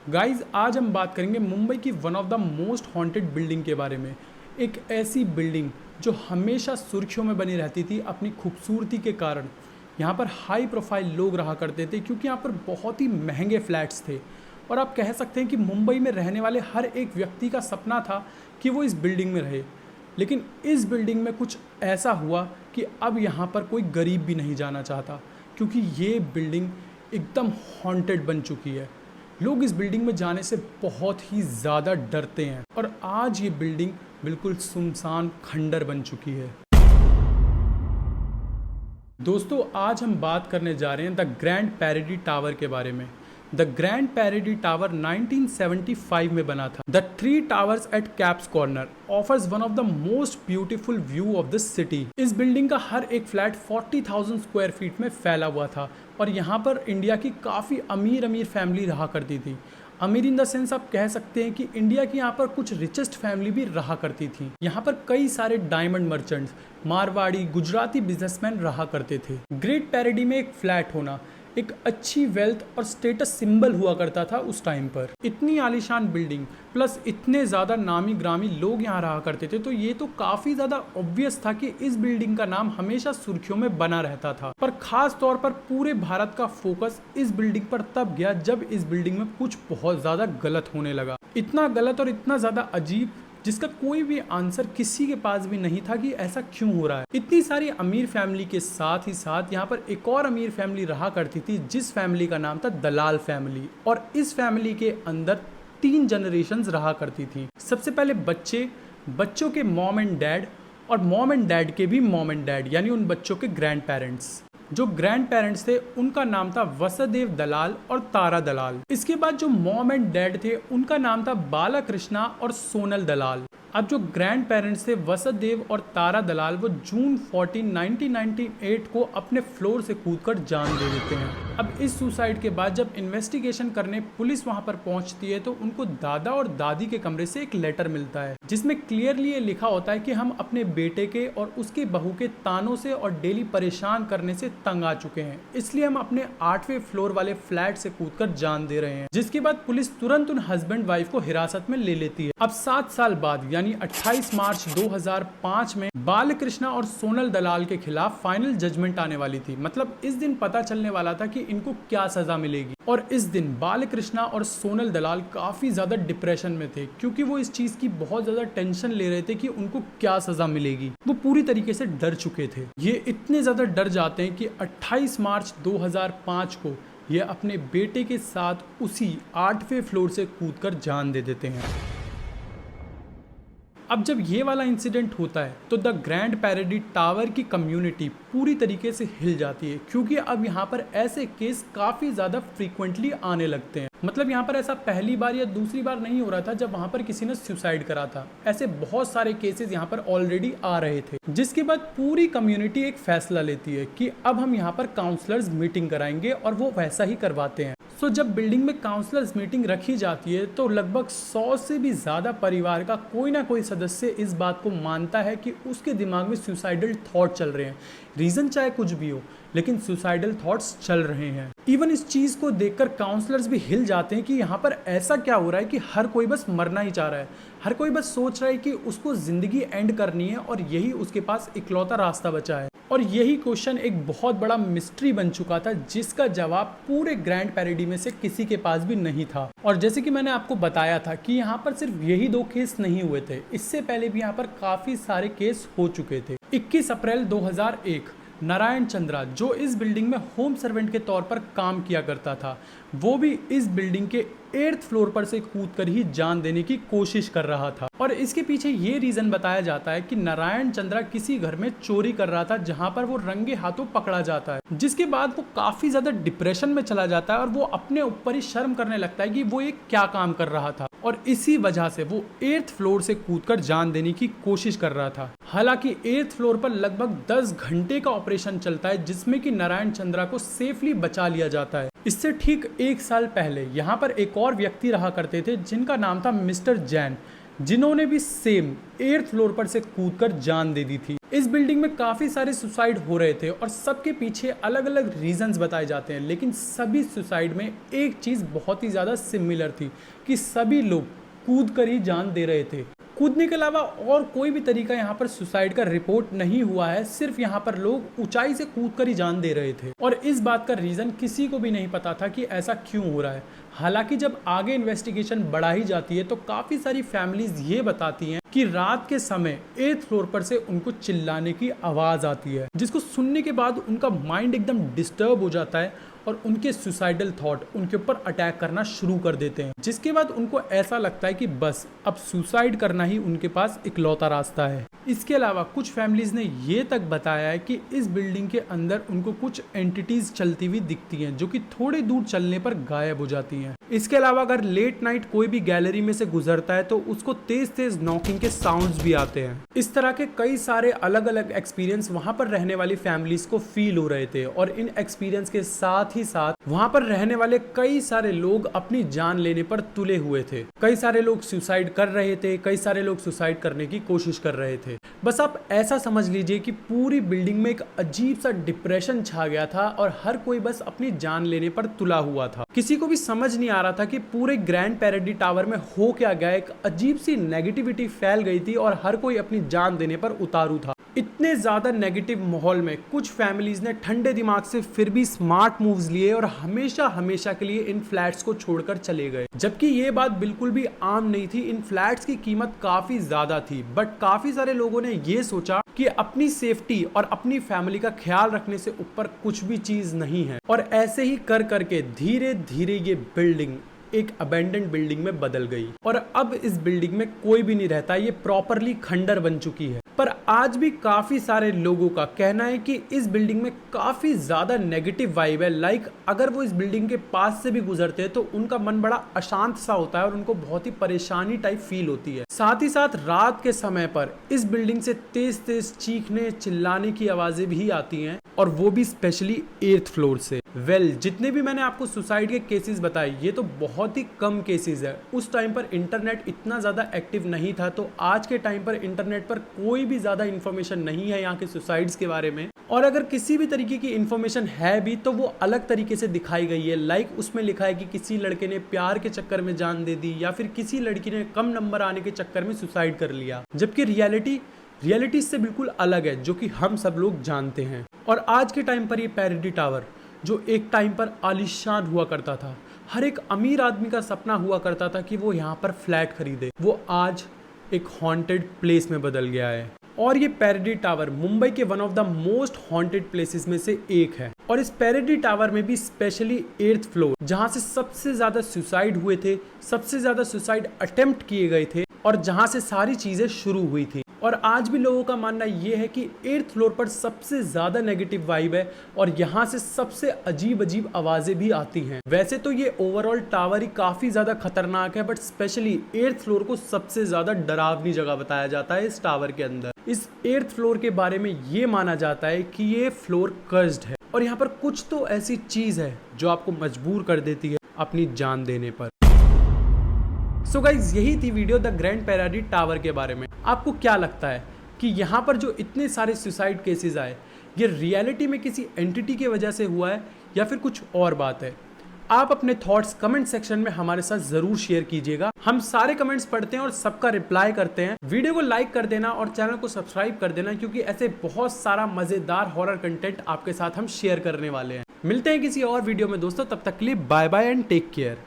Guys आज हम बात करेंगे मुंबई की one of the most haunted building के बारे में। एक ऐसी बिल्डिंग जो हमेशा सुर्खियों में बनी रहती थी अपनी खूबसूरती के कारण। यहाँ पर हाई प्रोफाइल लोग रहा करते थे क्योंकि यहाँ पर बहुत ही महंगे फ्लैट्स थे और आप कह सकते हैं कि मुंबई में रहने वाले हर एक व्यक्ति का सपना था कि वो इस बिल्डिंग में रहे। लेकिन इस बिल्डिंग में कुछ ऐसा हुआ कि अब यहाँ पर कोई गरीब भी नहीं जाना चाहता क्योंकि ये बिल्डिंग एकदम हॉन्टेड बन चुकी है। लोग इस बिल्डिंग में जाने से बहुत ही ज़्यादा डरते हैं और आज ये बिल्डिंग बिल्कुल सुनसान खंडर बन चुकी है। दोस्तों आज हम बात करने जा रहे हैं द ग्रैंड पैरेडी टावर के बारे में। द ग्रैंड पैरेडी टावर 1975 में बना था। The 3 towers at Caps corner offers one of the most beautiful view of the city. इस बिल्डिंग का हर एक फ्लैट 40,000 स्क्वायर फीट में फैला हुआ था और यहाँ पर इंडिया की काफ़ी अमीर फैमिली रहा करती थी। अमीर इन द सेंस आप कह सकते हैं कि इंडिया की यहाँ पर कुछ रिचेस्ट फैमिली भी रहा करती थी। यहाँ पर कई सारे diamond merchants, Marwari, Gujarati businessman रहा करते थे। ग्रेट पैरेडी में एक फ्लैट होना एक अच्छी वेल्थ और स्टेटस सिंबल हुआ करता था उस टाइम पर। इतनी आलीशान बिल्डिंग प्लस इतने ज़्यादा नामी ग्रामी लोग यहाँ रहा करते थे तो ये तो काफ़ी ज़्यादा ऑब्वियस था कि इस बिल्डिंग का नाम हमेशा सुर्खियों में बना रहता था। पर खास तौर पर पूरे भारत का फोकस इस बिल्डिंग पर तब गया जब इस बिल्डिंग में कुछ बहुत ज़्यादा गलत होने लगा। इतना गलत और इतना ज़्यादा अजीब जिसका कोई भी आंसर किसी के पास भी नहीं था कि ऐसा क्यों हो रहा है। इतनी सारी अमीर फैमिली के साथ ही साथ यहाँ पर एक और अमीर फैमिली रहा करती थी जिस फैमिली का नाम था दलाल फैमिली। और इस फैमिली के अंदर 3 जनरेशंस रहा करती थी। सबसे पहले बच्चों के मॉम एंड डैड और मॉम एंड डैड के भी मॉम एंड डैड यानी उन बच्चों के ग्रैंड पेरेंट्स। जो ग्रैंड पेरेंट्स थे उनका नाम था वसुदेव दलाल और तारा दलाल। इसके बाद जो मॉम एंड डैड थे उनका नाम था बालाकृष्णा और सोनल दलाल। अब जो ग्रैंड पेरेंट्स थे वसुदेव और तारा दलाल वो जून 14, 1998 को अपने फ्लोर से कूदकर जान दे देते हैं। अब इस सुसाइड के बाद जब इन्वेस्टिगेशन करने पुलिस वहां पर पहुंचती है तो उनको दादा और दादी के कमरे से एक लेटर मिलता है जिसमें क्लियरली ये लिखा होता है कि हम अपने बेटे के और उसके बहू के तानों से और डेली परेशान करने से तंग आ चुके हैं, इसलिए हम अपने 8वें फ्लोर वाले फ्लैट से कूदकर जान दे रहे हैं। जिसके बाद पुलिस तुरंत उन हस्बैंड वाइफ को हिरासत में ले लेती है। अब 7 साल बाद यानी 28 मार्च 2005 में बालकृष्णा और सोनल दलाल के खिलाफ फाइनल जजमेंट आने वाली थी। मतलब इस दिन पता चलने वाला था कि इनको क्या सजा मिलेगी। और इस दिन बालकृष्णा और सोनल दलाल काफी ज्यादा डिप्रेशन में थे क्योंकि वो इस चीज की बहुत ज्यादा टेंशन ले रहे थे कि उनको क्या सजा मिलेगी। वो पूरी तरीके से डर चुके थे। ये इतने ज्यादा डर जाते हैं कि 28 मार्च 2005 को ये अपने बेटे के साथ उसी 8वें फ्लोर से कूदकर जान दे देते हैं। अब जब ये वाला इंसिडेंट होता है तो द ग्रैंड पैरेडी टावर की कम्युनिटी पूरी तरीके से हिल जाती है क्योंकि अब यहाँ पर ऐसे केस काफ़ी ज़्यादा फ्रीक्वेंटली आने लगते हैं। मतलब यहाँ पर ऐसा पहली बार या दूसरी बार नहीं हो रहा था जब वहाँ पर किसी ने सुसाइड करा था। ऐसे बहुत सारे केसेस यहाँ पर ऑलरेडी आ रहे थे जिसके बाद पूरी कम्युनिटी एक फैसला लेती है कि अब हम यहाँ पर काउंसलर्स मीटिंग कराएंगे और वो वैसा ही करवाते हैं। सो जब बिल्डिंग में काउंसलर्स मीटिंग रखी जाती है तो लगभग 100 से भी ज़्यादा परिवार का कोई ना कोई सदस्य इस बात को मानता है कि उसके दिमाग में सुसाइडल थॉट चल रहे हैं। रीज़न चाहे कुछ भी हो लेकिन सुसाइडल थॉट्स चल रहे हैं। इवन इस चीज़ को देखकर काउंसलर्स भी हिल जाते हैं कि यहाँ पर ऐसा क्या हो रहा है कि हर कोई बस मरना ही चाह रहा है। हर कोई बस सोच रहा है कि उसको ज़िंदगी एंड करनी है और यही उसके पास इकलौता रास्ता बचा है। और यही क्वेश्चन एक बहुत बड़ा मिस्ट्री बन चुका था जिसका जवाब पूरे ग्रैंड पैरेडी में से किसी के पास भी नहीं था। और जैसे कि मैंने आपको बताया था कि यहाँ पर सिर्फ यही 2 केस नहीं हुए थे, इससे पहले भी यहाँ पर काफ़ी सारे केस हो चुके थे। 21 अप्रैल 2001 नारायण चंद्रा जो इस बिल्डिंग में होम सर्वेंट के तौर पर काम किया करता था वो भी इस बिल्डिंग के 8th फ्लोर पर से कूदकर ही जान देने की कोशिश कर रहा था। और इसके पीछे ये रीजन बताया जाता है कि नारायण चंद्रा किसी घर में चोरी कर रहा था जहां पर वो रंगे हाथों पकड़ा जाता है, जिसके बाद वो काफी ज्यादा डिप्रेशन में चला जाता है और वो अपने ऊपर ही शर्म करने लगता है कि वो ये क्या काम कर रहा था और इसी वजह से वो 8th फ्लोर से कूदकर जान देने की कोशिश कर रहा था। हालांकि 8th फ्लोर पर लगभग 10 घंटे का ऑपरेशन चलता है जिसमें कि नारायण चंद्रा को सेफली बचा लिया जाता है। इससे ठीक 1 साल पहले यहाँ पर एक और व्यक्ति रहा करते थे जिनका नाम था मिस्टर जैन। जिन्होंने भी सेम 8th फ्लोर पर से कूदकर जान दे दी थी। इस बिल्डिंग में काफी सारे सुसाइड हो रहे थे और सबके पीछे अलग अलग रीजंस बताए जाते हैं, लेकिन सभी सुसाइड में एक चीज बहुत ही ज्यादा सिमिलर थी कि सभी लोग कूद कर ही जान दे रहे थे। कूदने के अलावा और कोई भी तरीका यहाँ पर सुसाइड का रिपोर्ट नहीं हुआ है, सिर्फ यहाँ पर लोग ऊंचाई से कूद कर ही जान दे रहे थे और इस बात का रीजन किसी को भी नहीं पता था कि ऐसा क्यों हो रहा है। हालांकि जब आगे इन्वेस्टिगेशन बढ़ाई जाती है तो काफी सारी फैमिलीज ये बताती हैं कि रात के समय 8th फ्लोर पर से उनको चिल्लाने की आवाज आती है, जिसको सुनने के बाद उनका माइंड एकदम डिस्टर्ब हो जाता है और उनके सुसाइडल थॉट उनके ऊपर अटैक करना शुरू कर देते हैं, जिसके बाद उनको ऐसा लगता है कि बस अब सुसाइड करना ही उनके पास इकलौता रास्ता है। इसके अलावा कुछ फैमिलीज ने ये तक बताया है कि इस बिल्डिंग के अंदर उनको कुछ एंटिटीज चलती हुई दिखती हैं जो कि थोड़े दूर चलने पर गायब हो जाती हैं। इसके अलावा अगर लेट नाइट कोई भी गैलरी में से गुजरता है तो उसको तेज तेज नॉकिंग के साउंड्स भी आते हैं। इस तरह के कई सारे अलग अलग एक्सपीरियंस वहां पर रहने वाली फैमिलीज को फील हो रहे थे और इन एक्सपीरियंस के साथ ही साथ वहां पर रहने वाले कई सारे लोग अपनी जान लेने पर तुले हुए थे। कई सारे लोग सुसाइड कर रहे थे, कई सारे लोग सुसाइड करने की कोशिश कर रहे थे। बस आप ऐसा समझ लीजिए कि पूरी बिल्डिंग में एक अजीब सा डिप्रेशन छा गया था और हर कोई बस अपनी जान लेने पर तुला हुआ था। किसी को भी समझ नहीं आ रहा था कि पूरे ग्रैंड पैराडी टावर में हो क्या गया। एक अजीब सी नेगेटिविटी फैल गई थी और हर कोई अपनी जान देने पर उतारू था। इतने ज्यादा नेगेटिव माहौल में कुछ फैमिलीज ने ठंडे दिमाग से फिर भी स्मार्ट मूव्स लिए और हमेशा हमेशा के लिए इन फ्लैट्स को छोड़कर चले गए, जबकि ये बात बिल्कुल भी आम नहीं थी। इन फ्लैट्स की कीमत काफी ज्यादा थी, बट काफी सारे लोगों ने ये सोचा कि अपनी सेफ्टी और अपनी फैमिली का ख्याल रखने से ऊपर कुछ भी चीज नहीं है और ऐसे ही कर करके धीरे धीरे ये बिल्डिंग एक अबेंडेंड बिल्डिंग में बदल गई और अब इस बिल्डिंग में कोई भी नहीं रहता। ये प्रॉपरली खंडर बन चुकी है। पर आज भी काफी सारे लोगों का कहना है कि इस बिल्डिंग में काफी ज्यादा नेगेटिव वाइब है। लाइक अगर वो इस बिल्डिंग के पास से भी गुजरते हैं तो उनका मन बड़ा अशांत सा होता है और उनको बहुत ही परेशानी टाइप फील होती है। साथ ही साथ रात के समय पर इस बिल्डिंग से तेज तेज चीखने चिल्लाने की आवाजें भी आती हैं और वो भी स्पेशली 8th फ्लोर से। जितने भी मैंने आपको सुसाइड के केसेस बताए ये तो बहुत ही कम केसेस है। उस टाइम पर इंटरनेट इतना ज्यादा एक्टिव नहीं था, तो आज के टाइम पर इंटरनेट पर कोई भी ज्यादा इंफॉर्मेशन नहीं है यहाँ के सुसाइड्स के बारे में, और अगर किसी भी तरीके की इंफॉर्मेशन है भी तो वो अलग तरीके से दिखाई गई है। लाइक उसमें लिखा है कि किसी लड़के ने प्यार के चक्कर में जान दे दी या फिर किसी लड़की ने कम नंबर आने के चक्कर में सुसाइड कर लिया, जबकि रियलिटी इससे बिल्कुल अलग है जो कि हम सब लोग जानते हैं। और आज के टाइम पर ये पैराडी टावर जो एक टाइम पर आलीशान हुआ करता था, हर एक अमीर आदमी का सपना हुआ करता था कि वो यहाँ पर फ्लैट खरीदे, वो आज एक हॉन्टेड प्लेस में बदल गया है। और ये पैराडी टावर मुंबई के one of the most haunted places में से एक है। और इस पैराडी टावर में भी स्पेशली 8th फ्लोर जहाँ से सबसे ज्यादा सुसाइड हुए थे, सबसे ज्यादा सुसाइड अटेम्प्ट किए गए थे और जहाँ से सारी चीजें शुरू हुई थी। और आज भी लोगों का मानना ये है कि 8th फ्लोर पर सबसे ज्यादा नेगेटिव वाइब है और यहाँ से सबसे अजीब अजीब आवाजें भी आती हैं। वैसे तो ये ओवरऑल टावर ही काफी ज्यादा खतरनाक है, बट स्पेशली 8th फ्लोर को सबसे ज्यादा डरावनी जगह बताया जाता है इस टावर के अंदर। इस 8th फ्लोर के बारे में ये माना जाता है कि ये फ्लोर कर्स्ड है और यहाँ पर कुछ तो ऐसी चीज है जो आपको मजबूर कर देती है अपनी जान देने पर। सो गाइज, यही थी video the grand Paradi tower के बारे में। आपको क्या लगता है कि यहाँ पर जो इतने सारे सुसाइड केसेस आए ये रियलिटी में किसी एंटिटी की वजह से हुआ है या फिर कुछ और बात है? आप अपने थॉट्स कमेंट सेक्शन में हमारे साथ जरूर शेयर कीजिएगा। हम सारे कमेंट्स पढ़ते हैं और सबका रिप्लाई करते हैं। वीडियो को लाइक कर देना और चैनल को सब्सक्राइब कर देना, क्योंकि ऐसे बहुत सारा मजेदार हॉरर कंटेंट आपके साथ हम शेयर करने वाले हैं। मिलते हैं किसी और वीडियो में दोस्तों, तब तक के लिए bye bye and take care.